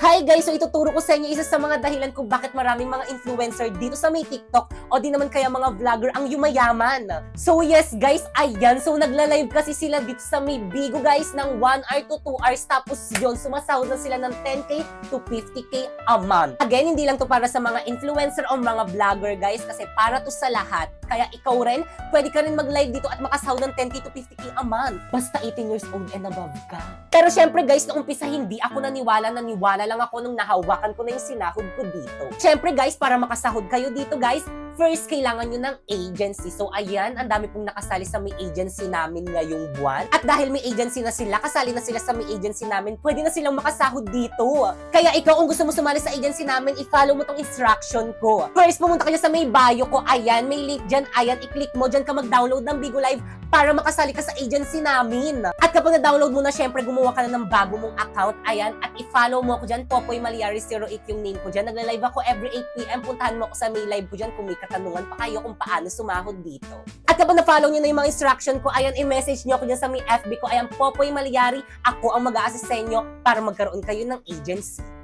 Hi guys! So ituturo ko sa inyo isa sa mga dahilan kung bakit maraming mga influencer dito sa may TikTok o di naman kaya mga vlogger ang yumayaman. So yes guys, ayan. So nagla-live kasi sila dito sa may Bigo guys ng 1 hour to 2 hours tapos yun, sumasahod na sila ng 10k to 50k a month. Again, hindi lang to para sa mga influencer o mga vlogger guys kasi para to sa lahat. Kaya ikaw rin, pwede ka rin mag-live dito at makasahod ng 10k to 50k a month. Basta 18 years old and above ka. Pero syempre guys, noong umpisa hindi ako naniwala lang ako nung nahawakan ko na yung sinahod ko dito. Syempre guys, para makasahod kayo dito guys, first kailangan nyo ng agency. So ayan, ang dami pong nakasali sa may agency namin ngayong buwan. At dahil may agency na sila, kasali na sila sa may agency namin, pwede na silang makasahod dito. Kaya ikaw, kung gusto mo sumali sa agency namin, i-follow mo tong instruction ko. First, pumunta ka sa may bio ko. Ayan, may link dyan. Ayan, i-click mo dyan ka mag-download ng Bigo Live para makasali ka sa agency namin. At kapag na-download mo na, syempre gumawa ka na ng bago mong account. Ayan, at i-follow mo ako dyan. Popoy Maliari 08 yung name ko dyan. Nagla-live ako every 8 PM. Puntahan mo ako sa may live ko dyan kung may katanungan pa kayo kung paano sumahod dito. At kapag na-follow nyo na yung mga instruction ko, ayan, i-message nyo ako dyan sa may FB ko. Ayan, Popoy Maliari. Ako ang mag-a-assist sa inyo para magkaroon kayo ng agency.